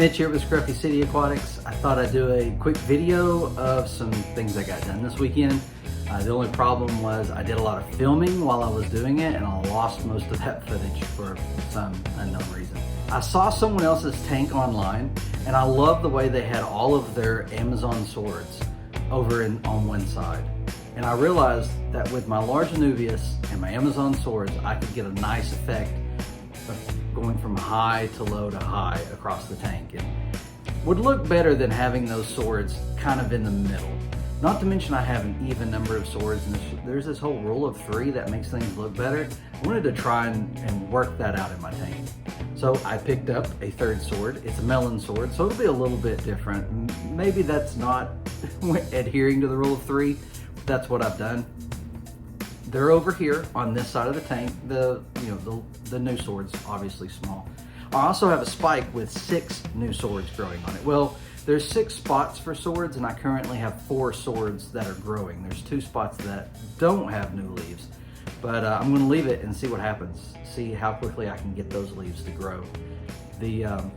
Mitch here with Scruffy City Aquatics. I thought I'd do a quick video of some things I got done this weekend. The only problem was I did a lot of filming while I was doing it and I lost most of that footage for some unknown reason. I saw someone else's tank online and I love the way they had all of their Amazon swords over on one side. And I realized that with my large Anubias and my Amazon swords, I could get a nice effect of going from high to low to high across the tank. It would look better than having those swords kind of in the middle. Not to mention I have an even number of swords and there's this whole rule of 3 that makes things look better. I wanted to try and work that out in my tank. So I picked up a third sword. It's a melon sword, so it'll be a little bit different. Maybe that's not adhering to the rule of 3, but that's what I've done. They're over here on this side of the tank. The new sword's obviously small. I also have a spike with 6 new swords growing on it. Well, there's 6 spots for swords and I currently have 4 swords that are growing. There's 2 spots that don't have new leaves, but I'm gonna leave it and see what happens. See how quickly I can get those leaves to grow. And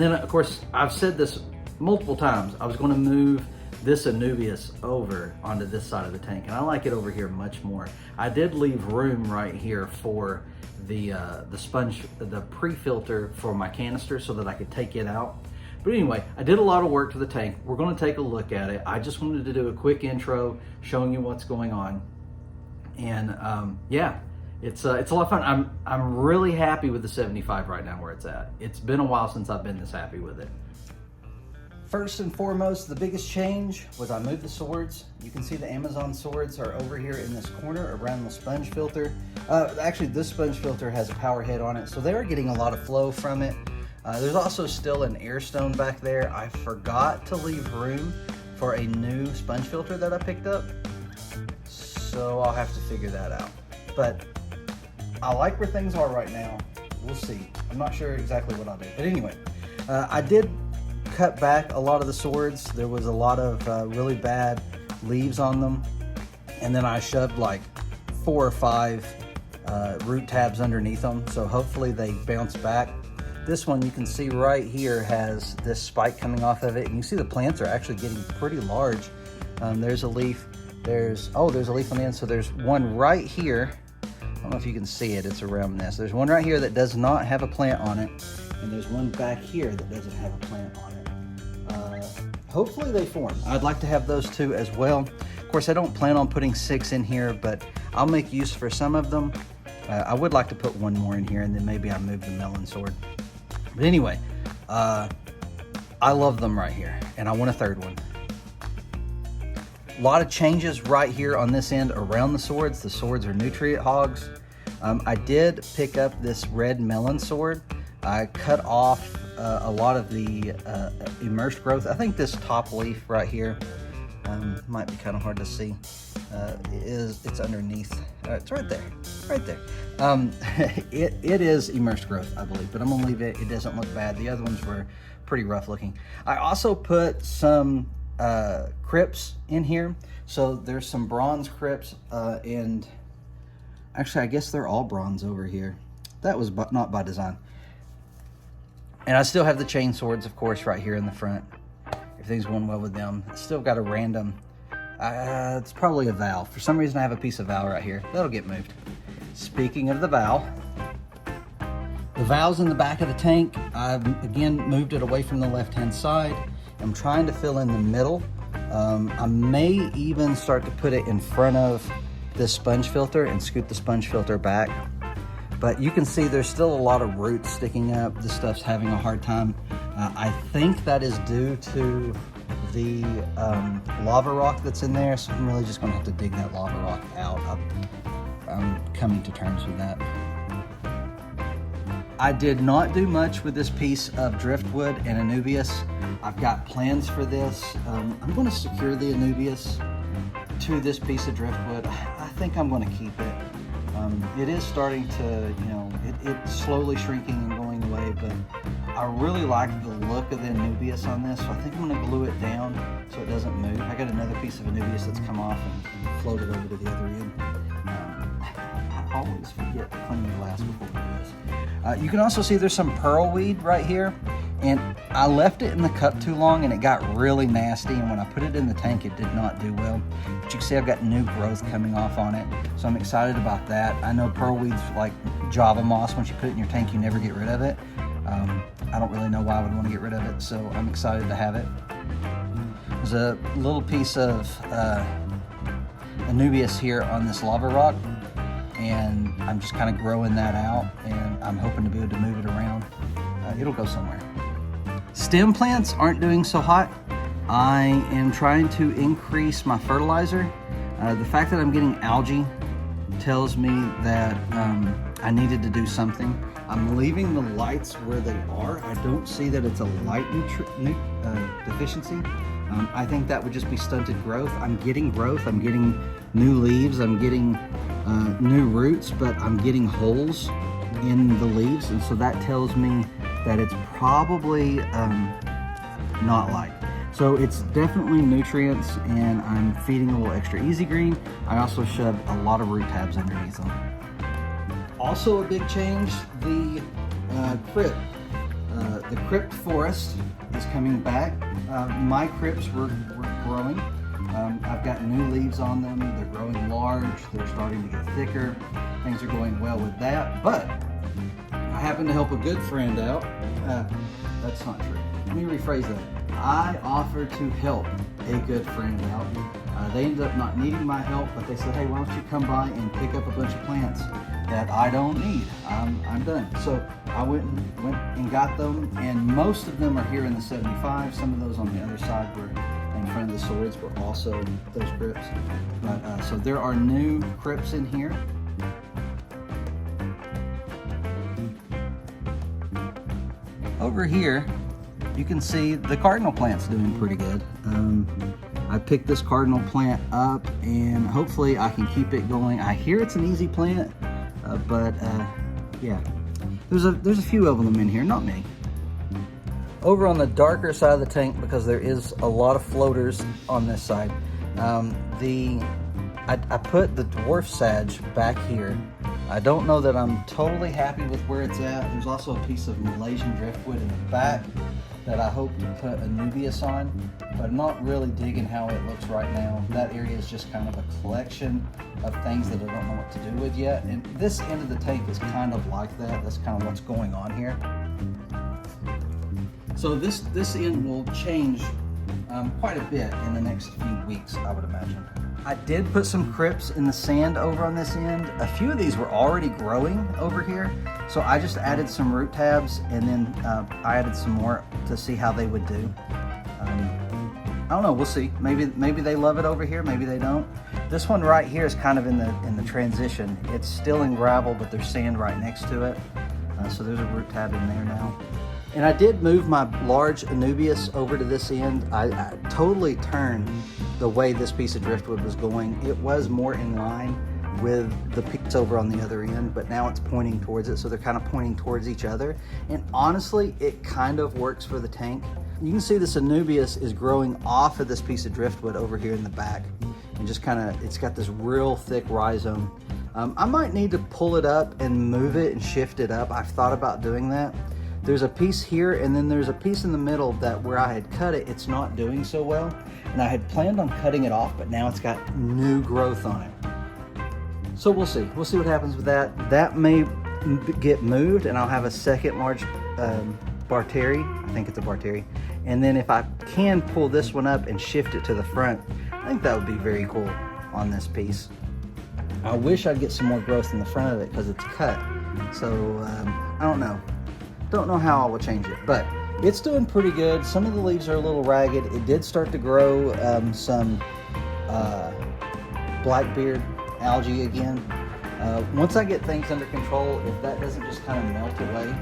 then of course, I've said this multiple times, I was gonna move this Anubias over onto this side of the tank and I like it over here much more. I did leave room right here for the sponge, the pre-filter for my canister so that I could take it out. But anyway, I did a lot of work to the tank. We're gonna take a look at it. I just wanted to do a quick intro showing you what's going on. And yeah, it's a lot of fun. I'm really happy with the 75 right now where it's at. It's been a while since I've been this happy with it. First and foremost, the biggest change was I moved the swords. You can see the Amazon swords are over here in this corner around the sponge filter. Actually, this sponge filter has a power head on it, so they're getting a lot of flow from it. There's also still an air stone back there. I forgot to leave room for a new sponge filter that I picked up, so I'll have to figure that out. But I like where things are right now. We'll see. I'm not sure exactly what I'll do. But anyway, I did cut back a lot of the swords. There was a lot of really bad leaves on them. And then I shoved like 4 or 5 root tabs underneath them. So hopefully they bounce back. This one you can see right here has this spike coming off of it. And you see the plants are actually getting pretty large. There's a leaf. There's a leaf on the end. So there's one right here. I don't know if you can see it. It's around this. There's one right here that does not have a plant on it. And there's one back here that doesn't have a plant on it. Hopefully they form. I'd like to have those 2 as well. Of course, I don't plan on putting 6 in here, but I'll make use for some of them. I would like to put 1 more in here and then maybe I'll move the melon sword. But anyway, I love them right here and I want a 3rd one. A lot of changes right here on this end around the swords. The swords are nutrient hogs. I did pick up this red melon sword. I cut off a lot of the immersed growth. I think this top leaf right here might be kind of hard to see. It's underneath. It's right there, right there. It is immersed growth, I believe, but I'm gonna leave it. It doesn't look bad. The other ones were pretty rough looking. I also put some crypts in here. So there's some bronze crypts and actually I guess they're all bronze over here. That was not by design. And I still have the chain swords, of course, right here in the front. Everything's going well with them. Still got a random, it's probably a valve. For some reason, I have a piece of valve right here. That'll get moved. Speaking of the valve in the back of the tank, I've again moved it away from the left-hand side. I'm trying to fill in the middle. I may even start to put it in front of this sponge filter and scoot the sponge filter back. But you can see there's still a lot of roots sticking up. This stuff's having a hard time. I think that is due to the lava rock that's in there. So I'm really just gonna have to dig that lava rock out. I'm coming to terms with that. I did not do much with this piece of driftwood and Anubias. I've got plans for this. I'm gonna secure the Anubias to this piece of driftwood. I think I'm gonna keep it. It is starting to, it's slowly shrinking and going away, but I really like the look of the Anubias on this, so I think I'm going to glue it down so it doesn't move. I got another piece of Anubias that's come off and floated over to the other end. I always forget to clean the glass before I do this. You can also see there's some pearl weed right here, And I left it in the cup too long and it got really nasty, and when I put it in the tank it did not do well. But you can see I've got new growth coming off on it, so I'm excited about that. I know pearlweed's like Java moss. Once you put it in your tank you never get rid of it. I don't really know why I would want to get rid of it, so I'm excited to have it. There's a little piece of Anubias here on this lava rock, and I'm just kind of growing that out, and I'm hoping to be able to move it around. It'll go somewhere. Stem plants aren't doing so hot. I am trying to increase my fertilizer. The fact that I'm getting algae tells me that I needed to do something. I'm leaving the lights where they are. I don't see that it's a light deficiency. I think that would just be stunted growth. I'm getting growth, I'm getting new leaves, I'm getting new roots, but I'm getting holes in the leaves, and so that tells me that it's probably not light. So it's definitely nutrients, and I'm feeding a little extra easy green. I also shoved a lot of root tabs underneath them. Also a big change, the Crypt Forest is coming back. My crypts were growing. I've got new leaves on them. They're growing large. They're starting to get thicker. Things are going well with that. But I happen to help a good friend out. That's not true. Let me rephrase that. I offered to help a good friend out. They ended up not needing my help, but they said, hey, why don't you come by and pick up a bunch of plants that I don't need. I'm done. So I went and got them, and most of them are here in the 75. Some of those on the other side were in front of the swords were also those crypts. But so there are new crypts in here. Over here, you can see the cardinal plant's doing pretty good. I picked this cardinal plant up, and hopefully I can keep it going. I hear it's an easy plant, but yeah, there's a few of them in here, not many. Over on the darker side of the tank, because there is a lot of floaters on this side, I put the Dwarf Sag back here. I don't know that I'm totally happy with where it's at. There's also a piece of Malaysian driftwood in the back that I hope to put Anubias on, but I'm not really digging how it looks right now. That area is just kind of a collection of things that I don't know what to do with yet. And this end of the tank is kind of like that. That's kind of what's going on here. So this end will change quite a bit in the next few weeks, I would imagine. I did put some crypts in the sand over on this end. A few of these were already growing over here, so I just added some root tabs, and then I added some more to see how they would do. I don't know, we'll see. Maybe they love it over here, maybe they don't. This one right here is kind of in the transition. It's still in gravel, but there's sand right next to it. So there's a root tab in there now. And I did move my large Anubias over to this end. I totally turned the way this piece of driftwood was going. It was more in line with the piece over on the other end, but now it's pointing towards it, so they're kind of pointing towards each other. And honestly, it kind of works for the tank. You can see this Anubias is growing off of this piece of driftwood over here in the back, and just kind of, it's got this real thick rhizome. I might need to pull it up and move it and shift it up. I've thought about doing that. There's a piece here, and then there's a piece in the middle that where I had cut it, it's not doing so well. And I had planned on cutting it off, but now it's got new growth on it. So we'll see. We'll see what happens with that. That may get moved, and I'll have a second large Barteri. I think it's a Barteri. And then if I can pull this one up and shift it to the front, I think that would be very cool on this piece. I wish I'd get some more growth in the front of it because it's cut. So I don't know. Don't know how I will change it, but it's doing pretty good. Some of the leaves are a little ragged. It did start to grow some blackbeard algae again. Once I get things under control, if that doesn't just kind of melt away,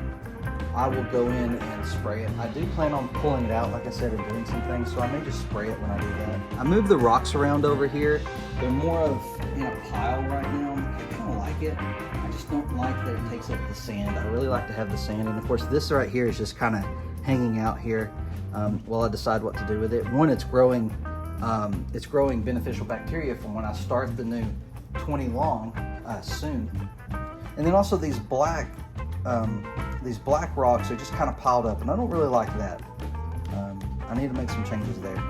I will go in and spray it. I do plan on pulling it out, like I said, and doing some things, so I may just spray it when I do that. I moved the rocks around over here. They're more of in a pile right now. I kind of like it. I just don't like that it takes up the sand. I really like to have the sand, and of course this right here is just kind of hanging out here while I decide what to do with it. One, it's growing beneficial bacteria from when I start the new 20 long soon. And then also these black these black rocks are just kind of piled up, and I don't really like that. I need to make some changes there.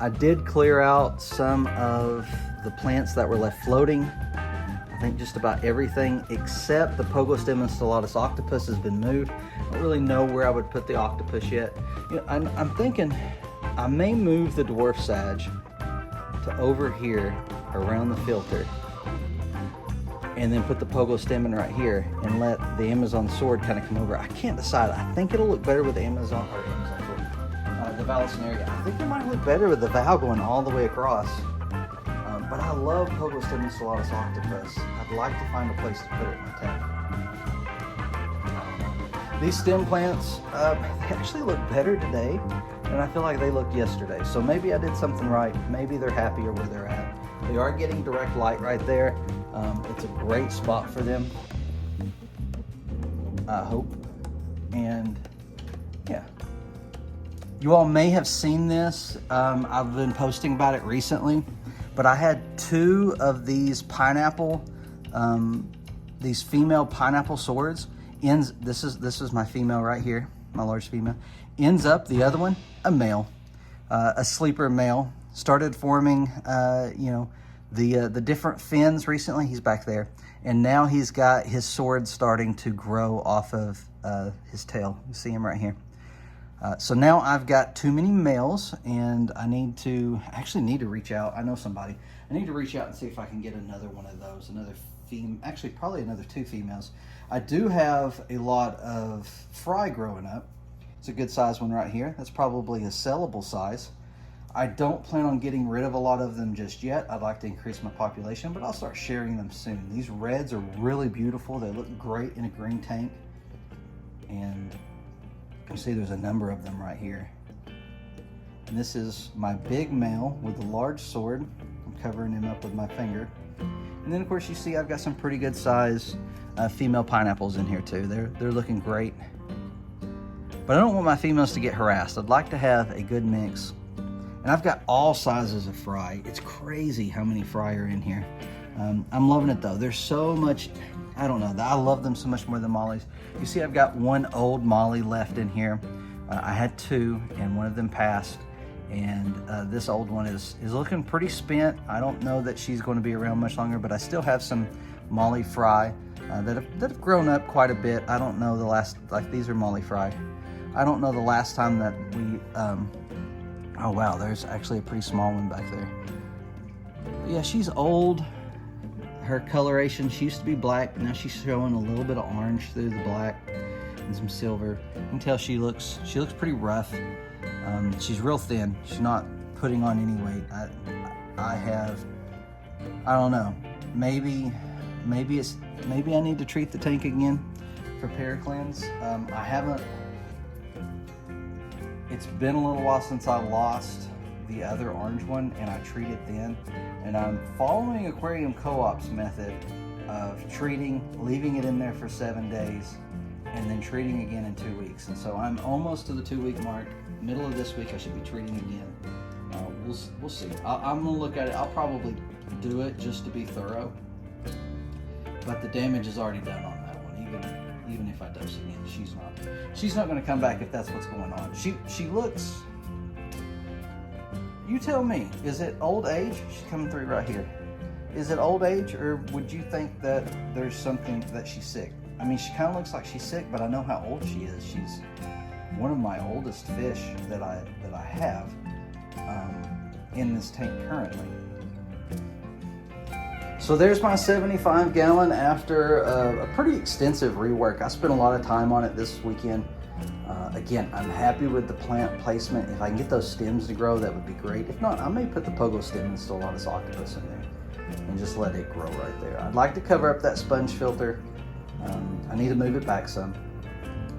I did clear out some of the plants that were left floating. I think just about everything except the Pogostimulatus Octopus has been moved. I don't really know where I would put the octopus yet. You know, I'm thinking I may move the Dwarf Sag to over here around the filter, and then put the Pogostim right here and let the Amazon sword kind of come over. I can't decide. I think it'll look better with the Amazon sword, the Vallisneria. I think it might look better with the Val going all the way across. But I love Pogostimulatus Octopus. I'd like to find a place to put it in my tank. These stem plants, they actually look better today than I feel like they looked yesterday. So maybe I did something right. Maybe they're happier where they're at. They are getting direct light right there. It's a great spot for them, I hope. And yeah, you all may have seen this. I've been posting about it recently, but I had 2 of these pineapple, these female pineapple swords. This is my female right here, my large female. Ends up the other one, a male, a sleeper male. Started forming, you know, the different fins recently. He's back there, and now he's got his sword starting to grow off of his tail. You see him right here. So now I've got too many males, and I actually need to reach out. I know somebody. I need to reach out and see if I can get another one of those, another female, actually probably another 2 females. I do have a lot of fry growing up. It's a good size one right here. That's probably a sellable size. I don't plan on getting rid of a lot of them just yet. I'd like to increase my population, but I'll start sharing them soon. These reds are really beautiful. They look great in a green tank. And you can see there's a number of them right here. And this is my big male with the large sword. I'm covering him up with my finger. And then of course you see I've got some pretty good size female pineapples in here too. They're looking great. But I don't want my females to get harassed. I'd like to have a good mix. And I've got all sizes of fry. It's crazy how many fry are in here. I'm loving it though. There's so much, I don't know, I love them so much more than mollies. You see I've got 1 old molly left in here. I had 2 and one of them passed. And this old one is looking pretty spent. I don't know that she's going to be around much longer, but I still have some molly fry that have grown up quite a bit. I don't know the last, like these are molly fry. I don't know the last time that we, oh wow, there's actually a pretty small one back there. But yeah, she's old. Her coloration, she used to be black, but now she's showing a little bit of orange through the black and some silver. You can tell she looks pretty rough. She's real thin. She's not putting on any weight. I don't know. Maybe I need to treat the tank again for Periclins. I haven't. It's been a little while since I lost the other orange one, and I treated then. And I'm following Aquarium Co-op's method of treating, leaving it in there for 7 days, and then treating again in 2 weeks. And so I'm almost to the 2-week mark. Middle of this week I should be treating again. We'll see. I'm gonna look at it. I'll probably do it just to be thorough, but the damage is already done on that one. Even if I dose again, she's not gonna come back if that's what's going on. She looks, you tell me, is it old age? She's coming through right here. Is it old age, or would you think that there's something that she's sick? I mean, she kind of looks like she's sick, but I know how old she is. She's one of my oldest fish that I have in this tank currently. So there's my 75 gallon after a pretty extensive rework. I spent a lot of time on it this weekend. Again, I'm happy with the plant placement. If I can get those stems to grow, that would be great. If not, I may put the Pogostimulatus Octopus in there and just let it grow right there. I'd like to cover up that sponge filter. I need to move it back some,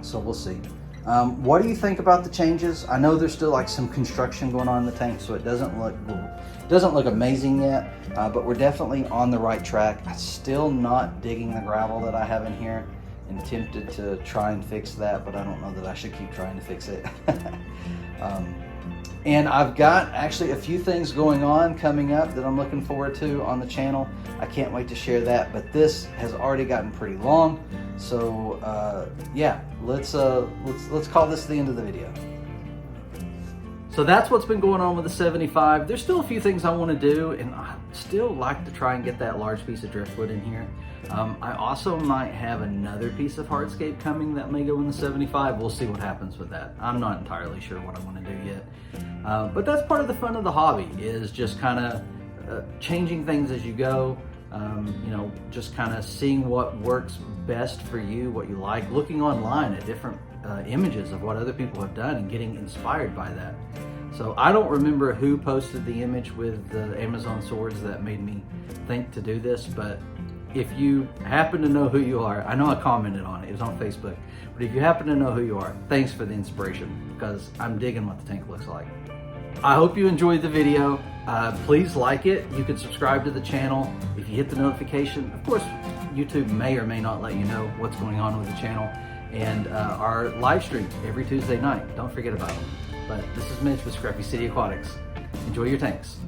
so we'll see. What do you think about the changes? I know there's still like some construction going on in the tank, so it doesn't look amazing yet, but we're definitely on the right track. I'm still not digging the gravel that I have in here, and tempted to try and fix that, but I don't know that I should keep trying to fix it. And I've got actually a few things going on coming up that I'm looking forward to on the channel. I can't wait to share that, but this has already gotten pretty long. So yeah, let's call this the end of the video. So that's what's been going on with the 75. There's still a few things I want to do, and I still like to try and get that large piece of driftwood in here. I also might have another piece of hardscape coming that may go in the 75. We'll see what happens with that. I'm not entirely sure what I want to do yet. But that's part of the fun of the hobby, is just kind of changing things as you go. You know, just kind of seeing what works best for you, what you like, looking online at different images of what other people have done and getting inspired by that. So I don't remember who posted the image with the Amazon swords that made me think to do this, but if you happen to know who you are, I know I commented on it, it was on Facebook, but if you happen to know who you are, thanks for the inspiration, because I'm digging what the tank looks like. I hope you enjoyed the video. Please like it. You can subscribe to the channel. If you hit the notification, of course, YouTube may or may not let you know what's going on with the channel. And our live stream every Tuesday night. Don't forget about them. But this is Mitch with Scrappy City Aquatics. Enjoy your tanks.